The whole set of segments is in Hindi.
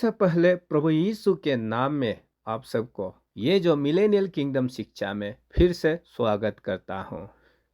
सबसे पहले प्रभु यीशु के नाम में आप सबको ये जो मिलेनियल किंगडम शिक्षा में फिर से स्वागत करता हूँ।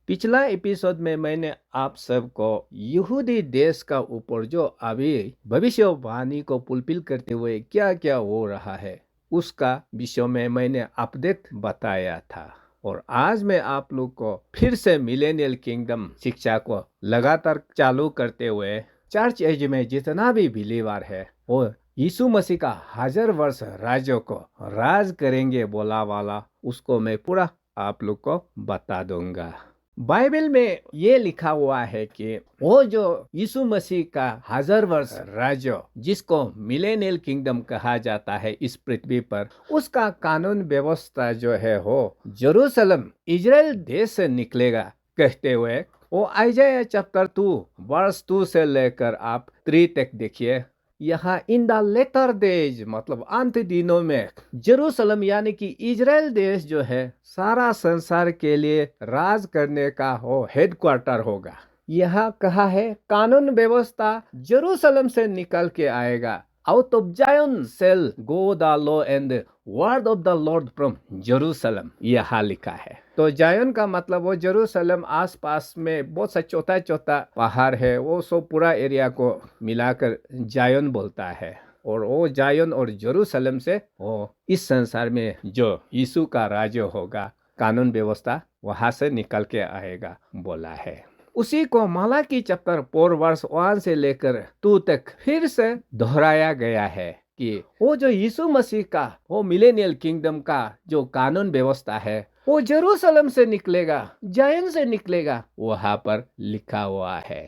पिछला एपिसोड में मैंने आप सबको यहूदी देश का ऊपर जो अभी भविष्यवाणी को फुलफिल करते हुए क्या क्या हो रहा है उसका विषय में मैंने अपडेट बताया था। और आज मैं आप लोग को फिर से मिलेनियल किंगडम शिक्षा को लगातार चालू करते हुए चर्च एज में जितना भी बिलीवर है वो यीशु मसीह का 1000 वर्ष राज्य को राज करेंगे बोला वाला उसको मैं पूरा आप लोग को बता दूंगा। बाइबल में ये लिखा हुआ है कि वो जो यीशु मसीह का 1000 वर्ष राज्य जिसको मिलेनियल किंगडम कहा जाता है इस पृथ्वी पर, उसका कानून व्यवस्था जो है वो जेरूशलम इजराइल देश से निकलेगा कहते हुए वो आइजाया चैप्टर 2 वर्स 2 से लेकर आप 3 तक देखिए। यहाँ इन द लेटर डेज मतलब अंत दिनों में जेरूशलम यानी कि इजराइल देश जो है सारा संसार के लिए राज करने का हो हेडक्वार्टर होगा। यहाँ कहा है कानून व्यवस्था जेरूशलम से निकल के आएगा। Out of Zion shall go the law and word of the Lord from Jerusalem, यहाँ लिखा है। तो जायन का मतलब वो जेरूशलम आसपास में बहुत सा छोटा छोटा पहाड़ है, वो सब पूरा एरिया को मिलाकर जायन बोलता है। और वो जायन और जेरूशलम से वो इस संसार में जो यीशु का राज्य होगा कानून व्यवस्था वहां से निकल के आएगा बोला है। उसी को मलाकी चैप्टर 4 वर्स 1 से लेकर 2 तक फिर से दोहराया गया है कि वो जो यीशु मसीह का वो मिलेनियल किंगडम का जो कानून व्यवस्था है वो जेरूशलम से निकलेगा, जायन से निकलेगा, वहां पर लिखा हुआ है।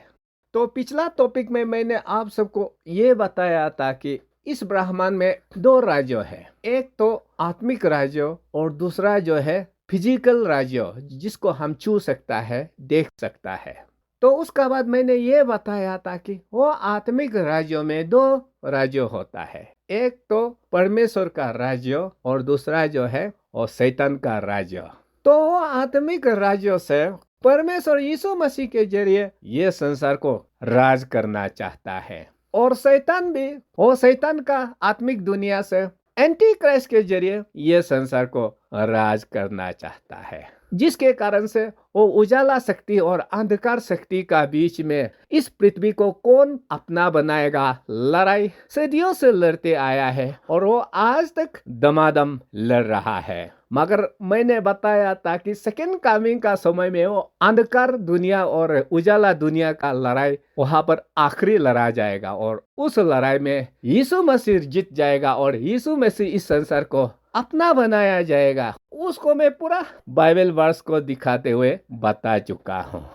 तो पिछला टॉपिक में मैंने आप सबको ये बताया था कि इस ब्रह्मांड में 2 राज्य है, एक तो आत्मिक राज्य और दूसरा जो है फिजिकल राज्य जिसको हम छू सकता है, देख सकता है। तो उसका बाद मैंने ये बताया था कि वो आत्मिक राज्यों में 2 राज्य होता है, एक तो परमेश्वर का राज्य और दूसरा जो है वो शैतान का राज्य। तो वो आत्मिक राज्यों से परमेश्वर यीशु मसीह के जरिए ये संसार को राज करना चाहता है, और शैतान भी वो शैतान का आत्मिक दुनिया से एंटी क्राइस्ट के जरिए ये संसार को राज करना चाहता है, जिसके कारण से वो उजाला शक्ति और अंधकार शक्ति का बीच में इस पृथ्वी को कौन अपना बनाएगा लड़ाई सदियों से लड़ते आया है और वो आज तक दमादम लड़ रहा है। मगर मैंने बताया था कि सेकेंड कमिंग का समय में वो अंधकार दुनिया और उजाला दुनिया का लड़ाई वहां पर आखिरी लड़ा जाएगा और उस लड़ाई में यीशु मसीह जीत जाएगा और यीशु मसीह इस संसार को अपना बनाया जाएगा। उसको मैं पूरा बाइबल वर्स को दिखाते हुए बता चुका हूँ।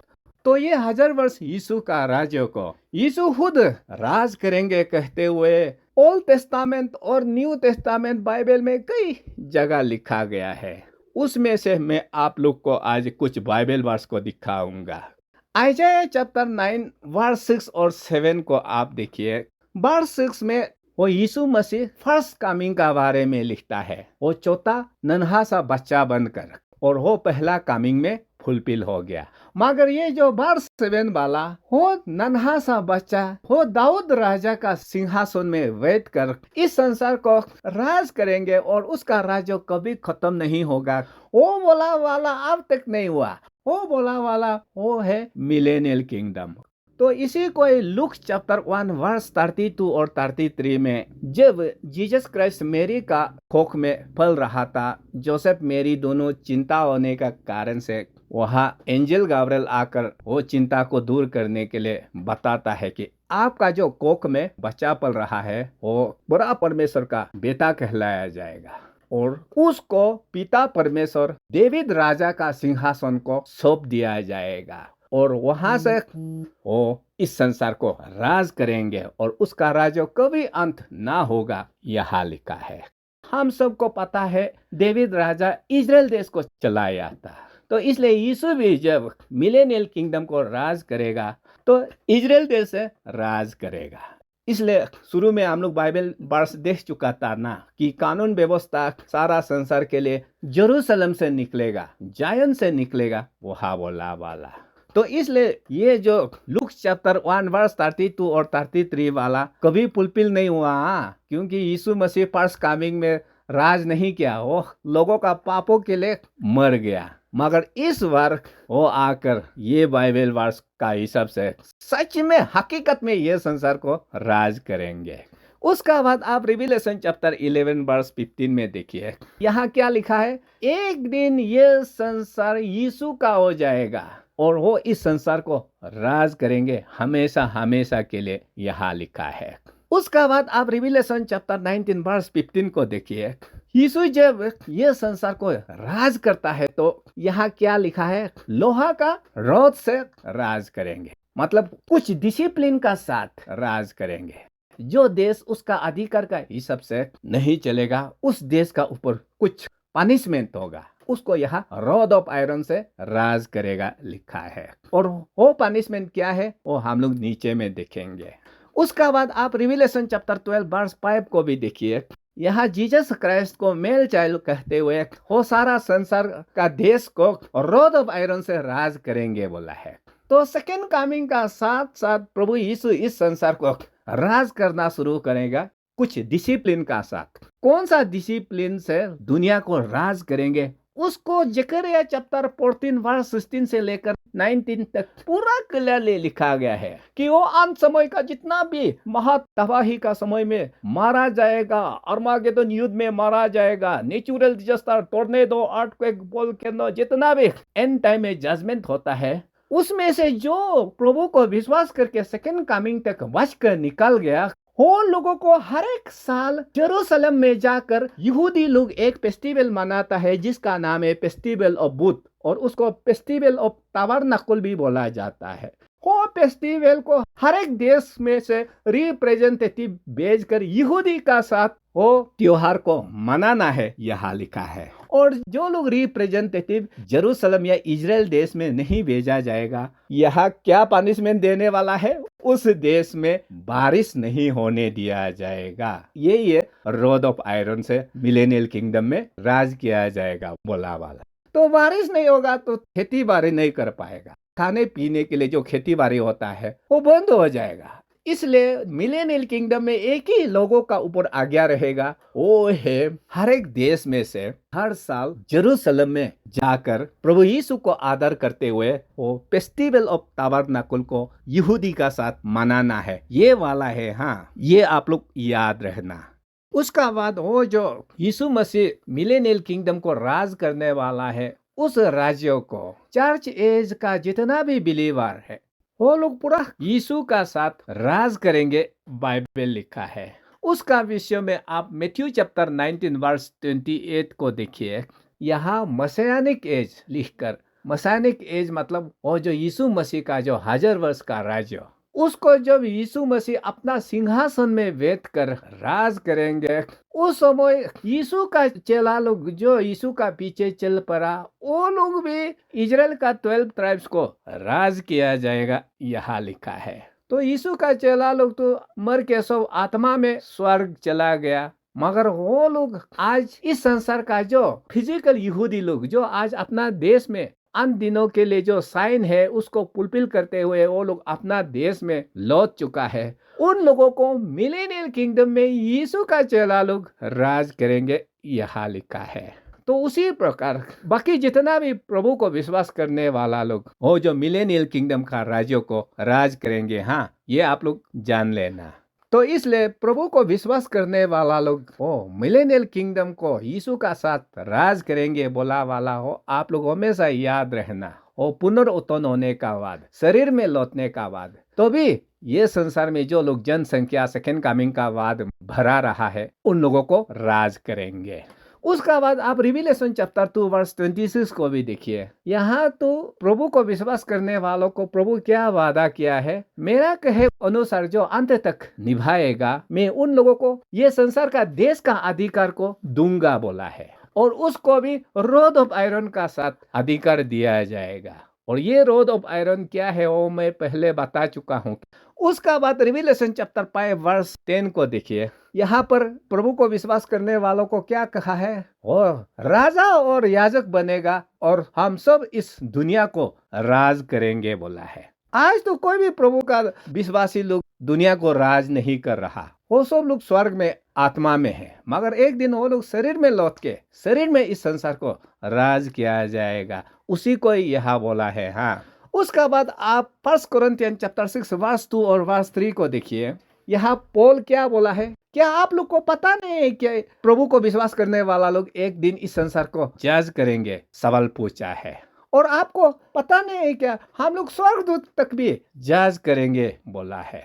तो ये 1000 वर्ष यीशु का राज्य को यीशु खुद राज करेंगे कहते हुए ओल्ड टेस्टामेंट और न्यू टेस्टामेंट बाइबल में कई जगह लिखा गया है। उसमें से मैं आप लोग को आज कुछ बाइबल वर्स को दिखाऊंगा। आइजाया चैप्टर 9 वर्स 6 और 7 को आप देखिए। वर्स 6 में वो यीशु मसीह फर्स्ट कमिंग का बारे में लिखता है। वो छोटा नन्हा सा बच्चा बनकर, और वो पहला कमिंग में फुलफिल हो गया। मगर ये जो वर्स 7 वाला वो नन्हा सा बच्चा वो दाऊद राजा का सिंहासन में बैठ कर इस संसार को राज करेंगे और उसका राज्य कभी खत्म नहीं होगा। वो बोला वाला अब तक नहीं हुआ, वो बोला वाला वो है मिलेनियल किंगडम। तो इसी को लूक चैप्टर 1 वर्स 32 और 33 में जब जीसस क्राइस्ट मेरी का कोख में पल रहा था, जोसेफ मेरी दोनों चिंता होने का कारण से वहाँ एंजल गैब्रियल आकर वो चिंता को दूर करने के लिए बताता है कि आपका जो कोख में बच्चा पल रहा है वो बड़ा परमेश्वर का बेटा कहलाया जाएगा और उसको पिता परमेश्वर डेविड राजा का सिंहासन को सौंप दिया जाएगा और वहां से वो इस संसार को राज करेंगे और उसका राज्य कभी अंत ना होगा, यहाँ लिखा है। हम सबको पता है डेविड राजा इजराइल देश को चलाया था, तो इसलिए यीशु भी जब मिलेनियल किंगडम को राज करेगा तो इजराइल देश से राज करेगा। इसलिए शुरू में हम लोग बाइबल वर्स देख चुका था ना कि कानून व्यवस्था सारा संसार के लिए जेरूशलम से निकलेगा, जायन से निकलेगा, वहाँ बोला वाला। तो इसलिए ये जो लुक चैप्टर 1 वर्स 32 और 33 वाला कभी फुलफिल नहीं हुआ, क्योंकि यीशु मसीह फर्स्ट कमिंग में राज नहीं किया, वो लोगों का पापों के लिए मर गया। मगर इस बार वो आकर ये बाइबल वर्स का हिसाब से सच में हकीकत में ये संसार को राज करेंगे। उसका बाद आप रिविलेशन चैप्टर 11 वर्स 15 में देखिए, यहाँ क्या लिखा है, एक दिन ये संसार यीशु का हो जाएगा और वो इस संसार को राज करेंगे हमेशा हमेशा के लिए, यहाँ लिखा है। उसका बाद आप रिविलेशन चैप्टर 19 वर्स 15 को देखिए, यीशु जब ये संसार को राज करता है तो यहाँ क्या लिखा है, लोहा का रॉड से राज करेंगे, मतलब कुछ डिसिप्लिन का साथ राज करेंगे। जो देश उसका अधिकार का हिसाब से नहीं चलेगा, उस देश का ऊपर कुछ पनिशमेंट होगा, उसको यहाँ रॉड ऑफ आयरन से राज करेगा लिखा है। और वो पनिशमेंट क्या है वो हम लोग नीचे में देखेंगे। उसका बाद आप रिविलेशन चैप्टर 12 वर्स 5 को भी देखिए, यहाँ जीसस क्राइस्ट को मेल चाइल्ड कहते हुए वो सारा संसार का देश को रॉड ऑफ आयरन से राज करेंगे बोला है। तो सेकेंड कमिंग का साथ साथ प्रभु यीशु इस संसार को राज करना शुरू करेगा कुछ डिसिप्लिन का साथ। कौन सा डिसिप्लिन से दुनिया को राज करेंगे उसको जकरिया चैप्टर 14 वर्स 16 से लेकर 19 तक पूरा क्लियरली लिखा गया है कि वो अंत समय का जितना भी महातबाही का समय में मारा जाएगा, अर्मागेदोन युद्ध में मारा जाएगा, natural disaster, tornado, earthquake, volcano, जितना भी एंड टाइम में जजमेंट होता है, उसमें से जो प्रभु को विश्वास करके सेकेंड कमिंग तक बच कर निकल गया, वो लोगों को हर एक साल जेरूशलेम में जाकर यहूदी लोग एक फेस्टिवल मनाता है जिसका नाम है फेस्टिवल ऑफ बूथ, और उसको फेस्टिवल ऑफ ताबरनाकुल भी बोला जाता है। वो फेस्टिवल को हर एक देश में से रिप्रेजेंटेटिव भेजकर यहूदी का साथ वो त्योहार को मनाना है, यहाँ लिखा है। और जो लोग रिप्रेजेंटेटिव जेरूशलेम या इजराइल देश में नहीं भेजा जाएगा, यहाँ क्या पनिशमेंट देने वाला है, उस देश में बारिश नहीं होने दिया जाएगा। ये रॉड ऑफ आयरन से मिलेनियल किंगडम में राज किया जाएगा बोला वाला। तो बारिश नहीं होगा तो खेती बाड़ी नहीं कर पाएगा, खाने पीने के लिए जो खेती बाड़ी होता है वो बंद हो जाएगा। इसलिए मिलेनियल किंगडम में एक ही लोगों का ऊपर आज्ञा रहेगा, वो है हर एक देश में से हर साल जेरूशलेम में जाकर प्रभु यीशु को आदर करते हुए वो फेस्टिवल ऑफ ताबरनाकुल को यहूदी का साथ मनाना है, ये वाला है। हाँ, ये आप लोग याद रखना। उसका बाद वो जो यीशु मसीह मिलेनियल किंगडम को राज करने वाला है, उस राज्य को चर्च एज का जितना भी बिलीवर है वो लोग पूरा यीशु का साथ राज करेंगे, बाइबल लिखा है। उसका विषय में आप मैथ्यू चैप्टर 19 वर्स 28 को देखिए, यहाँ मसियानिक एज लिखकर, मसियानिक एज मतलब वो जो यीशु मसीह का जो 1000 वर्ष का राज्य, उसको जब यीशु मसीह अपना सिंहासन में बैठ कर राज करेंगे, उस समय यीशु का चेला लोग जो यीशु का पीछे चल पड़ा, वो लोग भी इजराइल का 12 ट्राइब्स को राज किया जाएगा, यहाँ लिखा है। तो यीशु का चेला लोग तो मर के सब आत्मा में स्वर्ग चला गया, मगर वो लोग आज इस संसार का जो फिजिकल यहूदी लोग जो आज अपना देश में अंत दिनों के लिए जो साइन है उसको फुलफिल करते हुए वो लोग अपना देश में लौट चुका है, उन लोगों को मिलेनियल किंगडम में यीशु का चेला लोग राज करेंगे, यहाँ लिखा है। तो उसी प्रकार बाकी जितना भी प्रभु को विश्वास करने वाला लोग वो जो मिलेनियल किंगडम का राज्य को राज करेंगे, हाँ, ये आप लोग जान लेना। तो इसलिए प्रभु को विश्वास करने वाला लोग वो मिलेनियल किंगडम को यीशु का साथ राज करेंगे बोला वाला हो, आप लोग हमेशा याद रहना। वो पुनरुत्थान होने का बाद, शरीर में लौटने का बाद, तो भी ये संसार में जो लोग जनसंख्या सेकेंड कमिंग का बाद भरा रहा है, उन लोगों को राज करेंगे। उसका बाद आप रिविलेशन चैप्टर 2 वर्स 26 को भी देखिए, यहाँ तो प्रभु को विश्वास करने वालों को प्रभु क्या वादा किया है, मेरा कहे अनुसार जो अंत तक निभाएगा, मैं उन लोगों को ये संसार का देश का अधिकार को दूंगा बोला है, और उसको भी रॉड ऑफ आयरन का साथ अधिकार दिया जाएगा। और ये रोड ऑफ आयरन क्या है वो मैं पहले बता चुका हूँ। उसका बाद रिविलेशन चैप्टर 5 वर्स 10 को देखिए। यहाँ पर प्रभु को विश्वास करने वालों को क्या कहा है, वो राजा और याजक बनेगा और हम सब इस दुनिया को राज करेंगे बोला है। आज तो कोई भी प्रभु का विश्वासी लोग दुनिया को राज नहीं कर रहा। वो सब लोग स्वर्ग में आत्मा में है, मगर एक दिन वो लोग शरीर में लौट के शरीर में इस संसार को राज किया जाएगा, उसी को यहाँ बोला है। हाँ, उसका बाद आप 1 कोरिन्थियन चैप्टर 6 वर्स 2 और वर्स 3 को देखिए। यहाँ पौल क्या बोला है, क्या आप लोग को पता नहीं है कि प्रभु को विश्वास करने वाला लोग एक दिन इस संसार को जज करेंगे, सवाल पूछा है। और आपको पता नहीं है क्या हम लोग स्वर्गदूत तक भी जज करेंगे बोला है।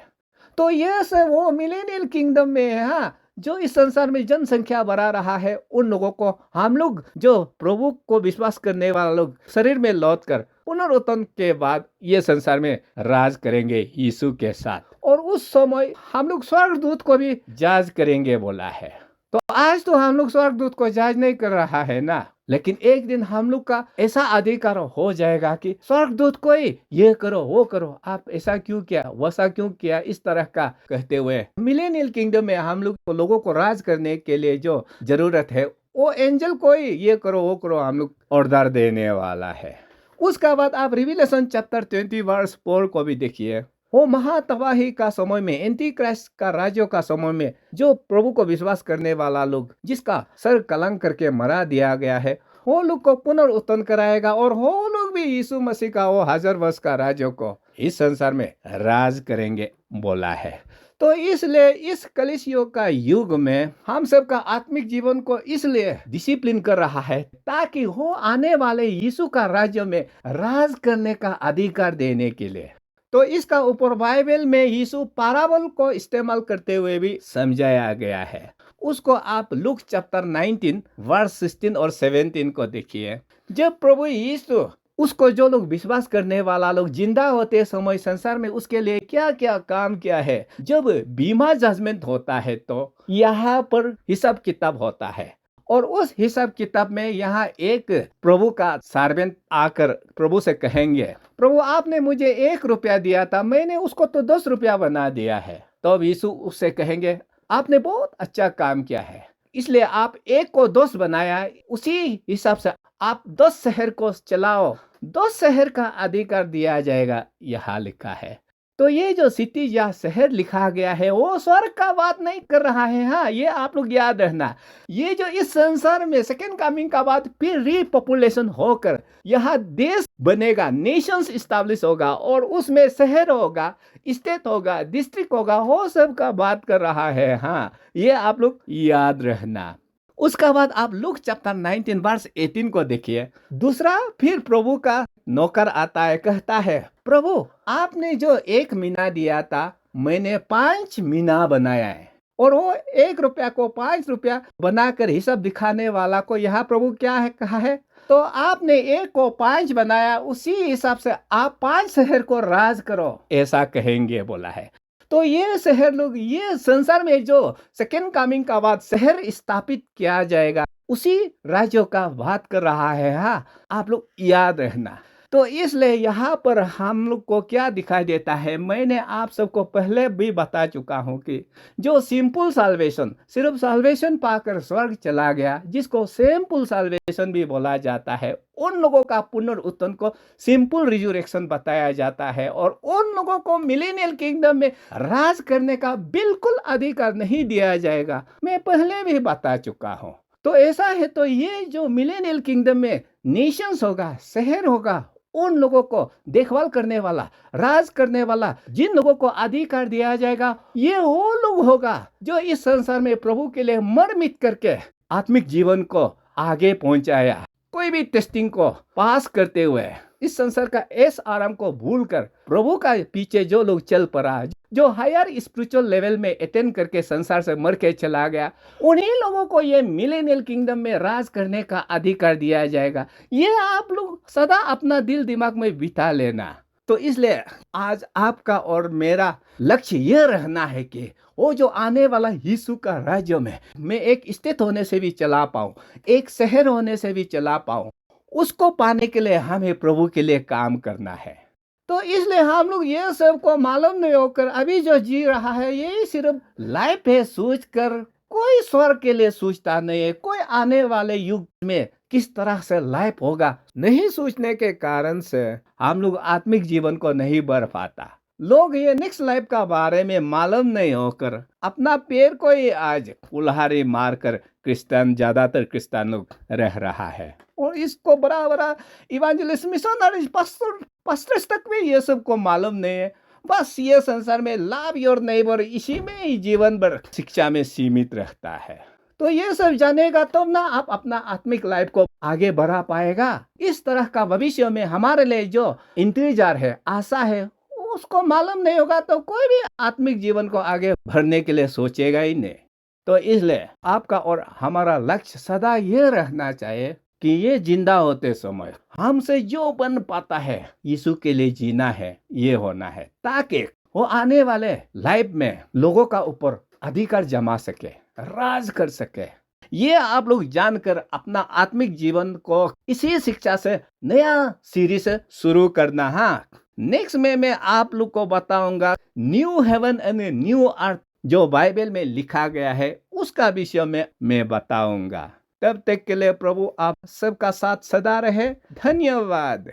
तो ये सब वो मिलेनियल किंगडम में है। हाँ, जो इस संसार में जनसंख्या बढ़ा रहा है, उन लोगों को हम लोग जो प्रभु को विश्वास करने वाला लोग शरीर में लौट कर पुनरुत्थान के बाद ये संसार में राज करेंगे यीशु के साथ, और उस समय हम लोग स्वर्गदूत को भी जज करेंगे बोला है। तो आज तो हम लोग स्वर्गदूत को जज नहीं कर रहा है ना, लेकिन एक दिन हम लोग का ऐसा अधिकार हो जाएगा कि स्वर्गदूत कोई ये करो वो करो, आप ऐसा क्यों किया वैसा क्यों किया, इस तरह का कहते हुए मिलेनियल किंगडम में हम लोगों को राज करने के लिए जो जरूरत है वो एंजल कोई ये करो वो करो हम लोग ऑर्डर देने वाला है। उसका बाद आप रिविलेशन चैप्टर 20 वर्स 4 को भी देखिए। वो महातबाही का समय में, एंटी क्राइस्ट का राज्य का समय में, जो प्रभु को विश्वास करने वाला लोग जिसका सर कलंक करके मरा दिया गया है, वो लोग को पुनरुत्थान कराएगा और वो लोग भी यीशु मसीह का वो 1000 वर्ष का राज्य को इस संसार में राज करेंगे बोला है। तो इसलिए इस कलीसिया का युग में हम सब का आत्मिक जीवन को इसलिए डिसिप्लिन कर रहा है ताकि वो आने वाले यीशु का राज्य में राज करने का अधिकार देने के लिए। तो इसका ऊपर बाइबल में यीशु पैराबल को इस्तेमाल करते हुए भी समझाया गया है। उसको आप लूक चैप्टर 19 वर्स 16 और 17 को देखिए। जब प्रभु यीशु उसको जो लोग विश्वास करने वाला लोग जिंदा होते समय संसार में उसके लिए क्या क्या काम किया है, जब बीमा जजमेंट होता है तो यहाँ पर हिसाब किताब होता है, और उस हिसाब किताब में यहाँ एक प्रभु का सर्वेंट आकर प्रभु से कहेंगे, प्रभु आपने मुझे 1 रुपया दिया था, मैंने उसको तो 10 रुपया बना दिया है। तो यीशु उससे कहेंगे आपने बहुत अच्छा काम किया है, इसलिए आप 1 को 10 बनाया, उसी हिसाब से आप 10 शहर को चलाओ, 10 शहर का अधिकार दिया जाएगा, यहाँ लिखा है। तो ये जो सिटी या शहर लिखा गया है वो स्वर्ग का बात नहीं कर रहा है। हाँ, ये आप लोग याद रखना। ये जो इस संसार में सेकेंड कमिंग का बाद फिर रीपॉपुलेशन होकर यहाँ देश बनेगा, नेशंस इस्टेब्लिश होगा, और उसमें शहर होगा, स्टेट होगा, डिस्ट्रिक्ट होगा, वो सब का बात कर रहा है। हाँ, ये आप लोग याद रखना। उसका बाद आप लूक चैप्टर 19 वर्स 18 को देखिए। दूसरा फिर प्रभु का नौकर आता है, कहता है प्रभु आपने जो 1 मीना दिया था मैंने 5 मीना बनाया है। और वो 1 रुपया को 5 रुपया बनाकर हिसाब दिखाने वाला को यहाँ प्रभु क्या है कहा है, तो आपने 1 को 5 बनाया, उसी हिसाब से आप 5 शहर को राज करो, ऐसा कहेंगे बोला है। तो ये शहर लोग, ये संसार में जो सेकेंड कमिंग का बाद शहर स्थापित किया जाएगा, उसी राज्यों का बात कर रहा है। हाँ, आप लोग याद रखना। तो इसलिए यहाँ पर हम लोग को क्या दिखाई देता है, मैंने आप सबको पहले भी बता चुका हूँ कि जो सिंपल साल्वेशन, सिर्फ साल्वेशन पाकर स्वर्ग चला गया, जिसको सिंपल साल्वेशन भी बोला जाता है, उन लोगों का पुनरुत्थान को सिंपल रिजरेक्शन बताया जाता है, और उन लोगों को मिलेनियल किंगडम में राज करने का बिल्कुल अधिकार नहीं दिया जाएगा, मैं पहले भी बता चुका हूँ। तो ऐसा है, तो ये जो मिलेनियल किंगडम में नेशंस होगा, शहर होगा, उन लोगों को देखभाल करने वाला, राज करने वाला, जिन लोगों को अधिकार दिया जाएगा, ये वो लोग होगा जो इस संसार में प्रभु के लिए मर मिट करके आत्मिक जीवन को आगे पहुंचाया, कोई भी टेस्टिंग को पास करते हुए इस संसार का ऐस आराम को भूलकर प्रभु का पीछे जो लोग चल पड़ा, जो हायर स्पिरिचुअल लेवल में अटेंड करके संसार से मर के चला गया, उन्हीं लोगों को ये मिलेनियल किंगडम में राज करने का अधिकार दिया जाएगा। ये आप लोग सदा अपना दिल दिमाग में बिठा लेना। तो इसलिए आज आपका और मेरा लक्ष्य ये रहना है कि वो जो आने वाला यीशु का राज्य में मैं एक स्टेट होने से भी चला पाऊँ, एक शहर होने से भी चला पाऊँ, उसको पाने के लिए हमें प्रभु के लिए काम करना है। तो इसलिए हम लोग ये सब को मालूम नहीं होकर अभी जो जी रहा है ये सिर्फ लाइफ है सोच कर, कोई स्वर्ग के लिए सोचता नहीं है, कोई आने वाले युग में किस तरह से लाइफ होगा नहीं सोचने के कारण से हम लोग आत्मिक जीवन को नहीं बढ़ पाता। लोग ये नेक्स्ट लाइफ का बारे में मालूम नहीं होकर अपना पैर को ही आज कुल्हाड़ी मारकर ज्यादातर क्रिश्चियन लोग रह रहा है। और इसको बड़ा बड़ा इवांजेलिस्ट मिशनरी पास्टर्स तक भी ये सब को मालूम नहीं है। बस ये संसार में लव योर नेबर इसी में ही जीवन भर शिक्षा में सीमित रहता है। तो ये सब जानेगा तब ना आप अपना आत्मिक लाइफ को आगे बढ़ा पाएगा। इस तरह का भविष्य में हमारे लिए जो इंतजार है, आशा है, उसको मालूम नहीं होगा तो कोई भी आत्मिक जीवन को आगे बढ़ने के लिए सोचेगा ही नहीं। तो इसलिए आपका और हमारा लक्ष्य सदा ये रहना चाहिए कि ये जिंदा होते समय हमसे जो बन पाता है यीशु के लिए जीना है, ये होना है, ताकि वो आने वाले लाइफ में लोगों का ऊपर अधिकार जमा सके, राज कर सके। ये आप लोग जानकर अपना आत्मिक जीवन को इसी शिक्षा से नया सीरीज शुरू करना। हाँ, नेक्स्ट में मैं आप लोग को बताऊंगा न्यू हेवन एंड न्यू अर्थ जो बाइबल में लिखा गया है उसका विषय में मैं बताऊंगा। तब तक के लिए प्रभु आप सबका साथ सदा रहे। धन्यवाद।